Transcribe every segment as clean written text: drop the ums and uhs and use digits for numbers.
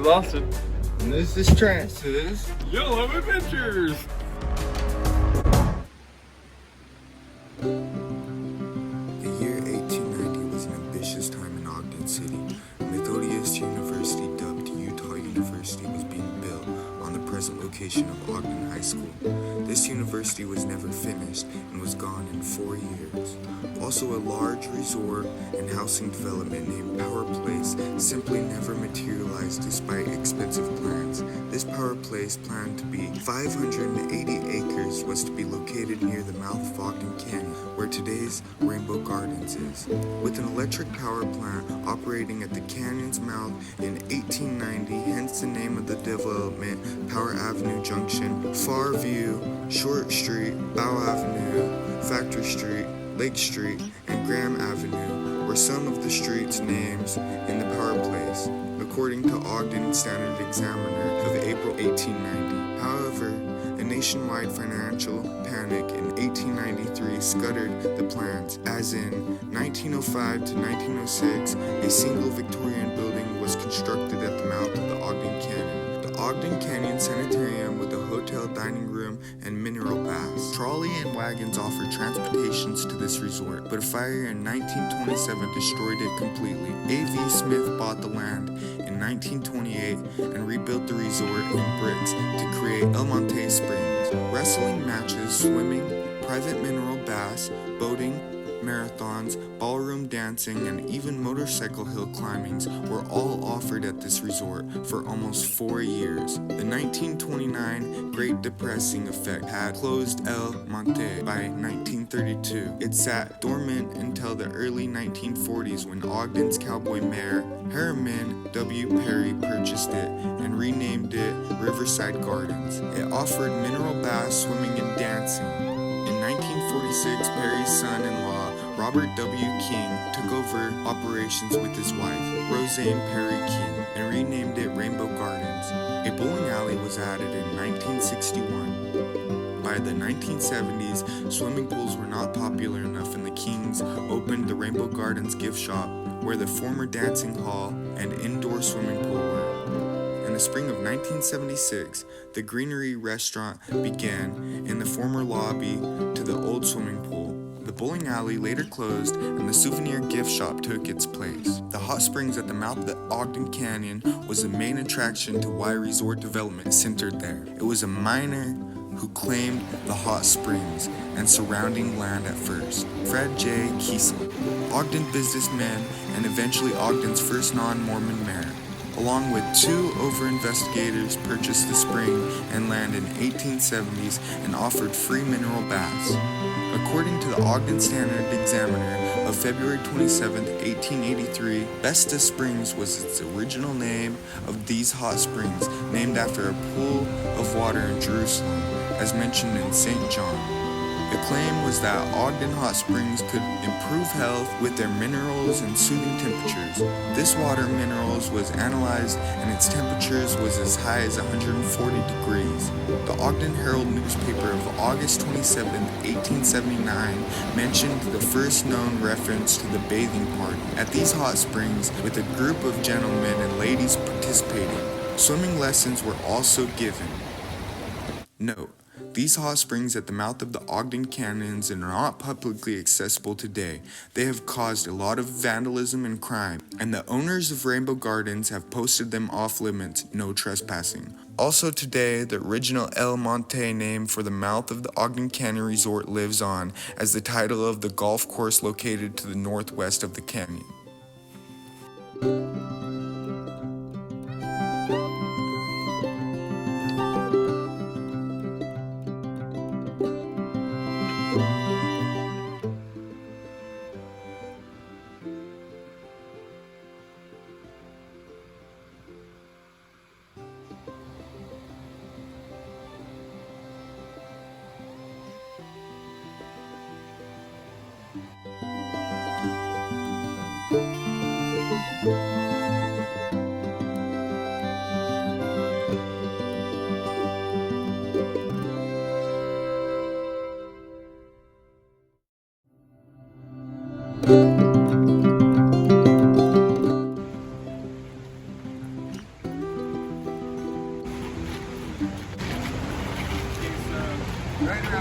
Austin. And this is Trent. This is You'll have adventures. The year 1890 was an ambitious time in Ogden City. Methodius University, dubbed Utah University, was being built on the present location of Ogden High School. This university was never finished and was gone in 4 years. Also, a large resort and housing development named Power Place simply never materialized despite expensive plans. This Power Place, planned to be 580 acres, was to be located near the mouth of Ogden Canyon, where today's Rainbow Gardens is. With an electric power plant operating at the canyon's mouth in 1890, hence the name of the development, Power Avenue Junction, Far View, Short Street, Bow Avenue, Factory Street, Lake Street, and Graham Avenue were some of the streets' names in the Power Place, according to Ogden Standard Examiner of April 1890. However, a nationwide financial panic in 1893 scuttered the plans, as in 1905 to 1906, a single Victorian building was constructed at the mouth of the Ogden Canyon. The Ogden Canyon Sanitarium with a hotel, dining room, and mineral baths. Trolley and wagons offered transportations to this resort, but a fire in 1927 destroyed it completely. A.V. Smith bought the land in 1928 and rebuilt the resort in bricks to create El Monte Springs. Wrestling matches, swimming, private mineral baths, boating, marathons, ballroom dancing, and even motorcycle hill climbings were all offered at this resort for almost 4 years. The 1929 Great Depressing effect had closed El Monte by 1932. It sat dormant until the early 1940s when Ogden's cowboy mayor, Harriman W. Perry, purchased it and renamed it Riverside Gardens. It offered mineral baths, swimming, and dancing. In 1946, Perry's son-in-law, Robert W. King, took over operations with his wife, Roseanne Perry King, and renamed it Rainbow Gardens. A bowling alley was added in 1961. By the 1970s, swimming pools were not popular enough, and the Kings opened the Rainbow Gardens gift shop, where the former dancing hall and indoor swimming pool were. In the spring of 1976, the Greenery restaurant began in the former lobby to the old swimming pool. The bowling alley later closed and the souvenir gift shop took its place. The hot springs at the mouth of the Ogden Canyon was the main attraction to why resort development centered there. It was a miner who claimed the hot springs and surrounding land at first, Fred J. Kiesel, Ogden businessman and eventually Ogden's first non-Mormon mayor. Along with 2 over-investigators, purchased the spring and land in 1870s and offered free mineral baths. According to the Ogden Standard Examiner of February 27, 1883, Vesta Springs was its original name of these hot springs, named after a pool of water in Jerusalem, as mentioned in St. John. The claim was that Ogden hot springs could improve health with their minerals and soothing temperatures. This water minerals was analyzed and its temperatures was as high as 140 degrees. The Ogden Herald newspaper of August 27, 1879 mentioned the first known reference to the bathing party at these hot springs, with a group of gentlemen and ladies participating. Swimming lessons were also given. Note: these hot springs at the mouth of the Ogden Canyons are not publicly accessible today. They have caused a lot of vandalism and crime, and the owners of Rainbow Gardens have posted them off limits, no trespassing. Also today, the original El Monte name for the mouth of the Ogden Canyon Resort lives on as the title of the golf course located to the northwest of the canyon.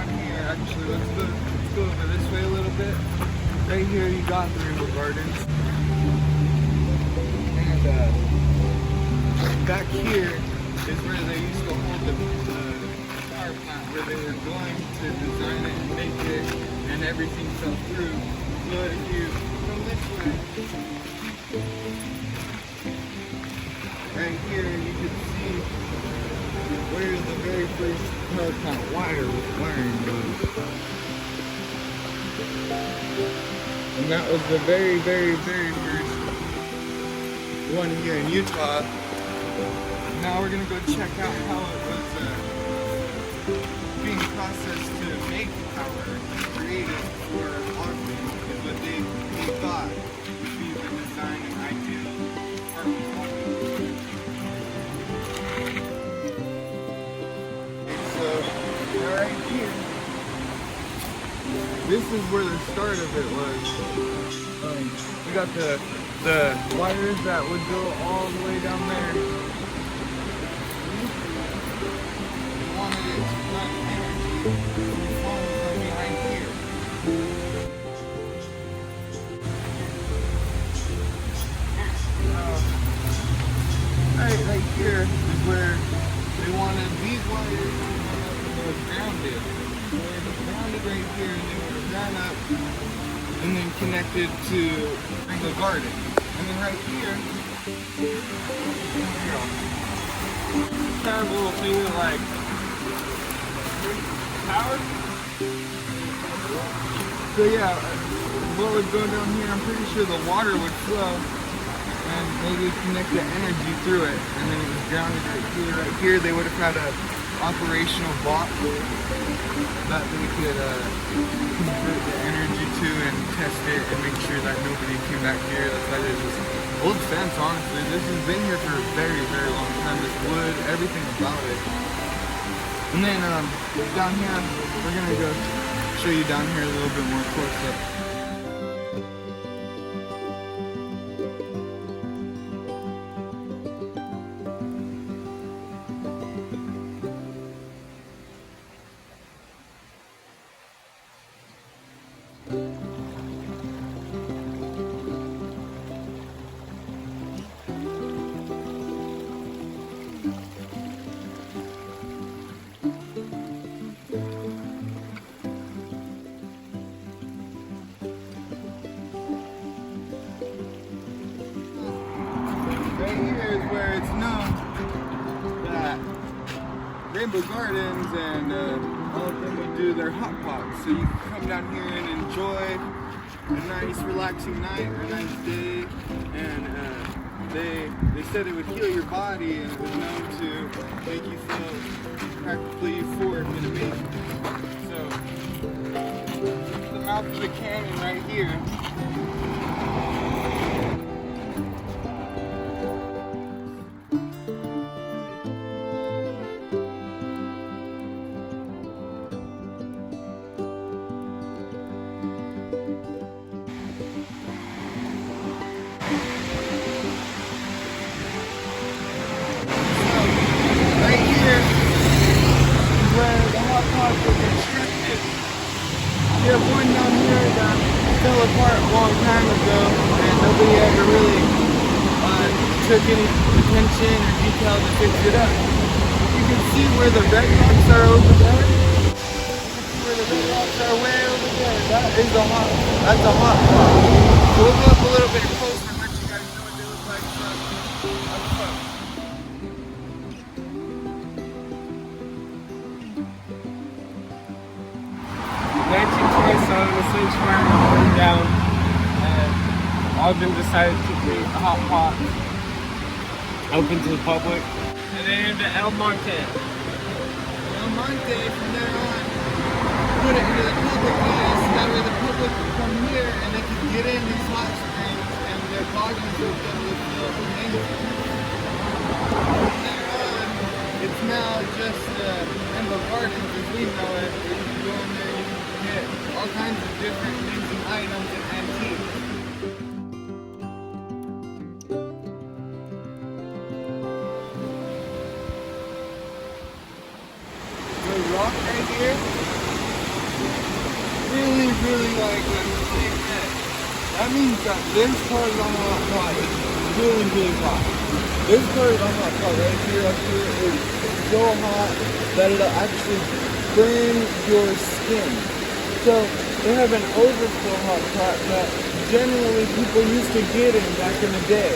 down here, actually, let's go over this way a little bit. Right here, you got the Rainbow Gardens. And back here is where they used to hold the power plant, where they were going to design it and make it, and everything fell through. But if you come this way, right here, you can see where the very first power plant wiring was. And that was the very, very, very first one here in Utah. Now we're gonna go check out how it was being processed to make power created for Ogden, is what they thought would be the design and ideal part of Ogden. So right here, this is where the start of it was. We got the wires that would go all the way down there. We wanted it to run energy flowing from behind here. Right here is where they wanted these wires grounded. So they were grounded right here, and they were ran up and then connected to the garden. And then right here, kind of a little thing with like power. So yeah, what would go down here, I'm pretty sure the water would flow and they would connect the energy through it. And then it was grounded right here. Right here they would have had a operational box that they could convert the energy to and test it and make sure that nobody came back here. That's why there's this old fence, honestly. This has been here for a very, very long time. This wood, everything about it. And then down here, we're gonna go show you down here a little bit more close up. Where it's known that Rainbow Gardens and all of them would do their hot pots. So you can come down here and enjoy a nice relaxing night or a nice day. And they said it would heal your body, and it was known to make you feel practically euphoric and amazing. So the mouth of the canyon right here. We have one down here that fell apart a long time ago, and nobody ever really took any attention or detail to fix it up. You can see where the red rocks are over there. You can see where the red rocks are way over there. That's a hot pot. We'll go up a little bit closer and let you guys know what they look like up close. 1927, the Saints Fire burned down, and Ogden decided to create a hot pot open to the public, and they named it El Monte. El Monte, from there on, put it into the public use, that way the public could come here and they could get in these hot springs and their bodies would be able to feel amazing. From there on, it's now just Rainbow Gardens as we know it, where you can go in there and you can get all kinds of different things and items and antiques. The rock right here really like when you say red, that means that this part is on the hot pot. It's really, really hot. This part is on the hot pot right here, up here, is so hot that it'll actually burn your skin. So they have an overflow hot pot that generally people used to get in back in the day.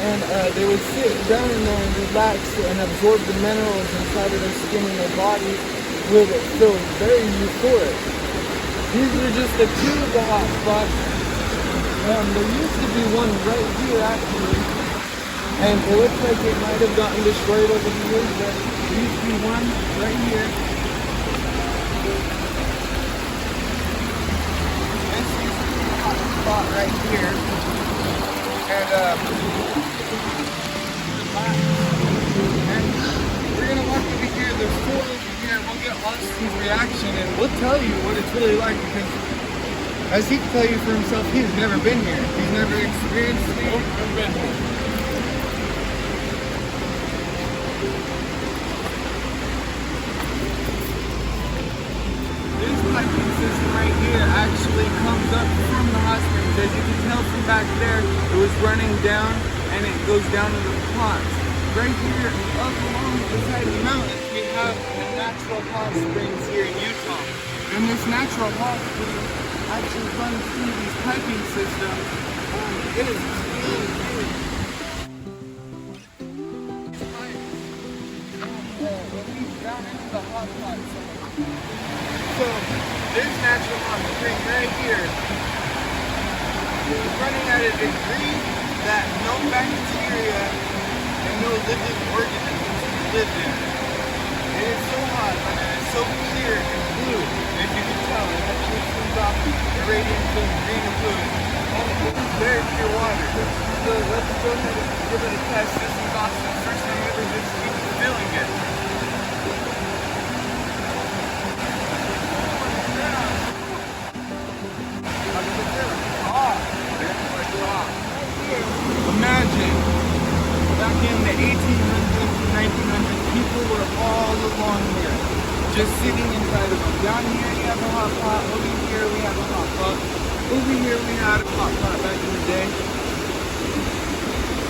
And they would sit down in there and relax and absorb the minerals inside of their skin and their body would feel very euphoric. These are just the two of the hot spots. There used to be one right here actually, and it looks like it might have gotten destroyed over the years, but there used to be one right here. This used to be a hot spot right here. And we're gonna walk over here. There's four over here. We'll get Austin's reaction, and we'll tell you what it's really like. Because, as he can tell you for himself, he's never been here. He's never experienced it. Never been here. This piping system right here actually comes up from the hot springs. As you can tell from back there, it was running down and it goes down into the ponds. Right here, up along the side of the mountains, we have the natural hot springs here in Utah. And this natural hot spring actually runs through these piping systems. It is really, really down into the hot pot. So this natural hot spring right here is running at a degree that no bacteria and no living organisms live in. It is so hot and it is so clear and blue. If you can tell, it actually comes off the radiant blue, green and blue. And it is very pure water. So let's go ahead and give it a test. This is Austin. First time ever just feeling it. Imagine, back in the 1800s and 1900s, people were all along here, just sitting inside of them. Down here you have a hot pot, over here we have a hot pot, over here we had a hot pot back in the day.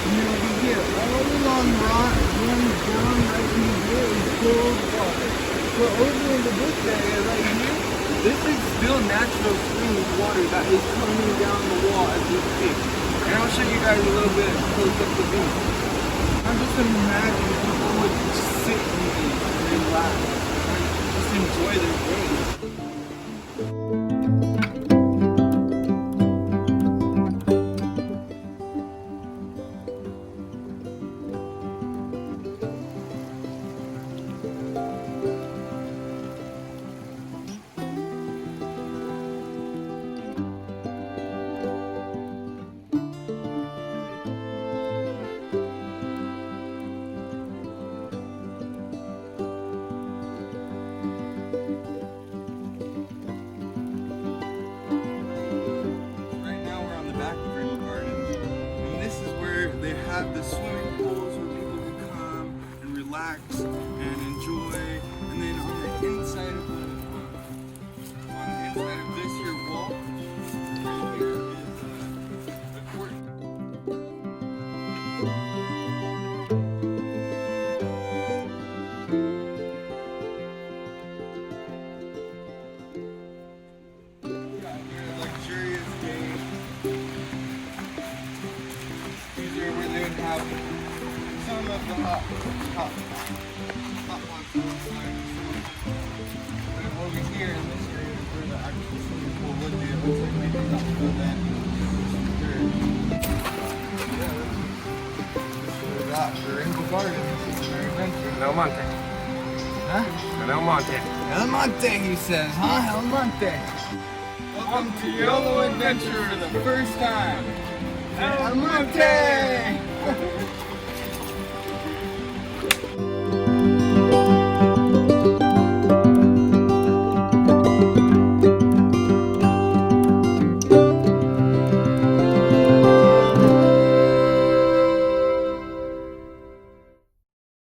And then over here, all along runs down right in here is cold water. So over into this area right here, this is still natural spring water that is coming down the wall as we speak. And I'll show you guys a little bit close up the view. I'm just imagining people would just sit in these and relax and just enjoy their day. The swimming pools where people can come and relax and enjoy, and then on the inside of this here wall right here is the court. Got here a luxurious day. Where they would have some of the hot ones outside. And over here in this area is where the actual swimming pool would be. It looks like maybe not full then. We're in the garden. This is very adventure. El Monte. Huh? El Monte. El Monte, he says, huh? El Monte. Welcome to YOLO Adventure for the first time. El Monte!